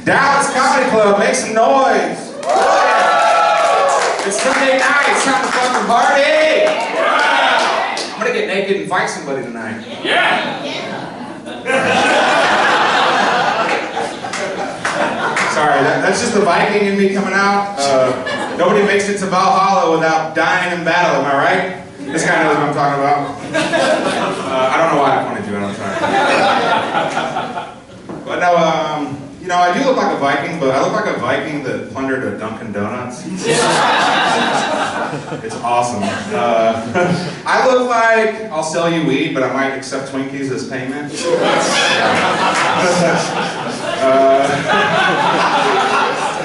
Dallas Comedy Club, make some noise. It's Sunday night, it's time to fucking party. I'm gonna get naked and fight somebody tonight. Sorry, that's just the Viking in me coming out. Nobody makes it to Valhalla without dying in battle, am I right? This guy knows what I'm talking about. I don't know why I pointed you out, I'm sorry. But no, you know, I do look like a Viking, but I look like a Viking that plundered a Dunkin' Donuts. It's awesome. I look like I'll sell you weed, but I might accept Twinkies as payment.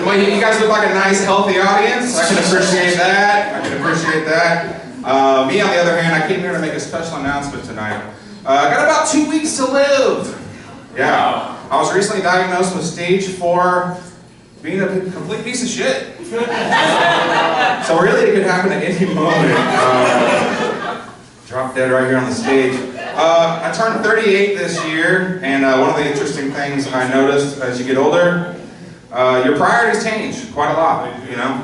Well, you guys look like a nice, healthy audience. I can appreciate that. Me, on the other hand, I came here to make a special announcement tonight. I got about 2 weeks to live. Yeah. I was recently diagnosed with stage 4 being a complete piece of shit. So really it could happen at any moment. Drop dead right here on the stage. I turned 38 this year, and one of the interesting things I noticed as you get older, your priorities change quite a lot, you know?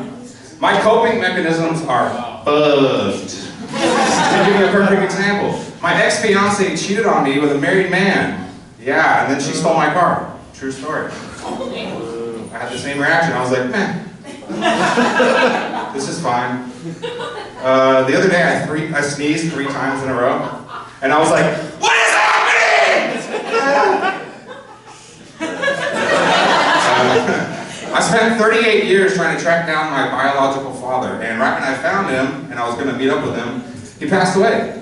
My coping mechanisms are bugged. I'll give you a perfect example. My ex-fiance cheated on me with a married man. Yeah, and then she stole my car. True story. I had the same reaction. I was like, man, this is fine. The other day I sneezed 3 times in a row, and I was like, what is happening? I spent 38 years trying to track down my biological father, and right when I found him, and I was going to meet up with him, he passed away.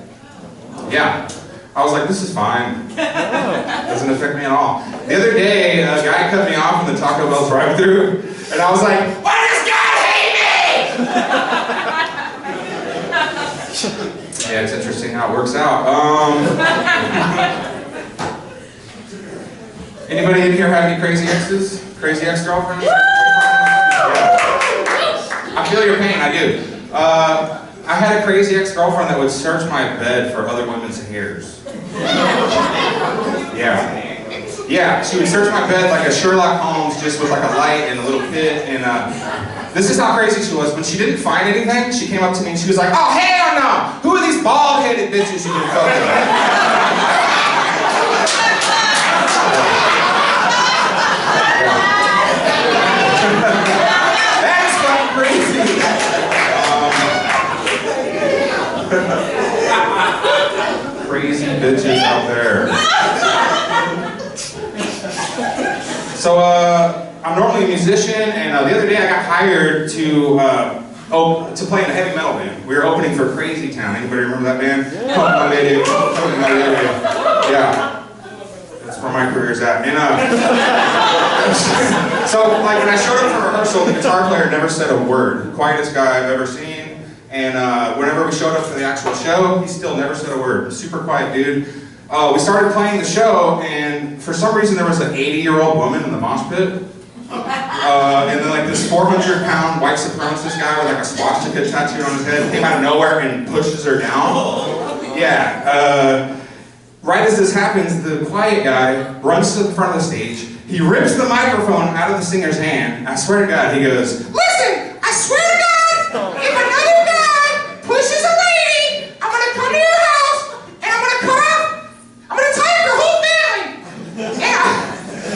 Yeah. I was like, this is fine. Doesn't affect me at all. The other day, a guy cut me off in the Taco Bell drive-thru, and I was like, why does God hate me? Yeah, it's interesting how it works out. Anybody in here have any crazy exes? Crazy ex-girlfriends? Yeah. I feel your pain, I do. I had a crazy ex-girlfriend that would search my bed for other women's hairs. Yeah, she would search my bed like a Sherlock Holmes, just with like a light and a little pit, and this is how crazy she was. When she didn't find anything, she came up to me and she was like, oh hell no! Who are these bald-headed bitches you can fuck with? That's fucking crazy! Crazy bitches out there. So, I'm normally a musician, and the other day I got hired to play in a heavy metal band. We were opening for Crazy Town. Anybody remember that band? Yeah. Come on, my lady. Come on, my lady. Yeah. That's where my career's at. And, so, like, when I showed up for rehearsal, the guitar player never said a word. The quietest guy I've ever seen. And whenever we showed up for the actual show, he still never said a word. Super quiet dude. We started playing the show, and for some reason there was an 80-year-old woman in the mosh pit. And then like this 400-pound white supremacist guy with like a swastika tattoo on his head came out of nowhere and pushes her down. Yeah. Right as this happens, the quiet guy runs to the front of the stage. He rips the microphone out of the singer's hand. I swear to God, he goes, listen, I swear to God, if another guy pushes a lady, I'm gonna come to your house and I'm gonna cut off, I'm gonna tie up your whole family. Yeah.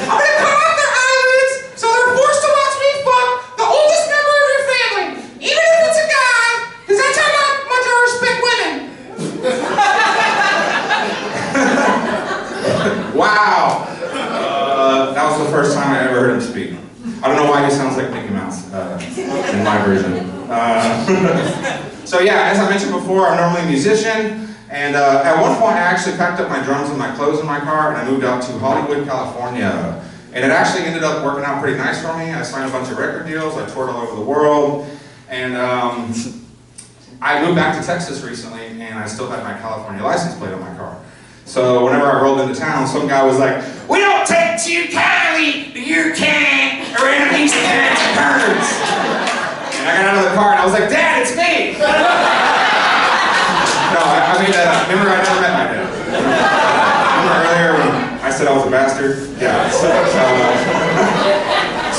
I'm gonna cut off their eyelids so they're forced to watch me fuck the oldest member of your family, even if it's a guy, because that's how much I respect women. Wow. That was the first time I ever heard him speak. I don't know why he sounds like Mickey Mouse in my version. So yeah, as I mentioned before, I'm normally a musician, and at one point I actually packed up my drums and my clothes in my car and I moved out to Hollywood, California. And it actually ended up working out pretty nice for me. I signed a bunch of record deals, I toured all over the world, and I moved back to Texas recently and I still had my California license plate on my car. So whenever I rolled into town, some guy was like, we don't take too kindly to your cat around these kinds of birds. And I got out of the car and I was like, Dad, it's me! No, I made that up. Remember, I never met my dad. Remember earlier when I said I was a bastard? Yeah.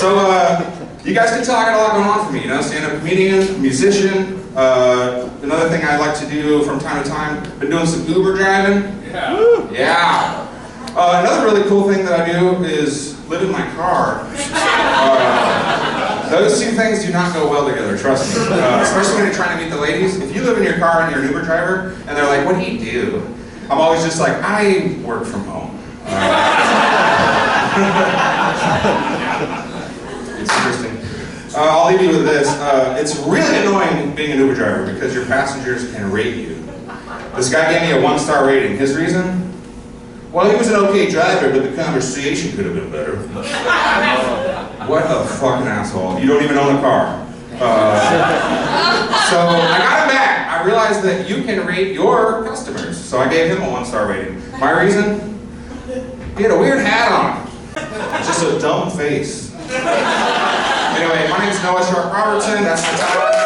So, you guys can tell I got a lot going on for me, you know, stand-up comedian, musician. Another thing I like to do from time to time, been doing some Uber driving. Yeah. Yeah. Another really cool thing that I do is live in my car. Those two things do not go well together, trust me. Especially when you're trying to meet the ladies. If you live in your car and you're an Uber driver, and they're like, what do you do? I'm always just like, I work from home. It's interesting. I'll leave you with this. It's really annoying being an Uber driver because your passengers can rate you. This guy gave me a 1-star rating. His reason? Well, he was an okay driver, but the conversation could have been better. What a fucking asshole. You don't even own a car. So I got him back. I realized that you can rate your customers. So I gave him a 1-star rating. My reason? He had a weird hat on. Just a dumb face. Anyway, my name's Robertson. That's my title.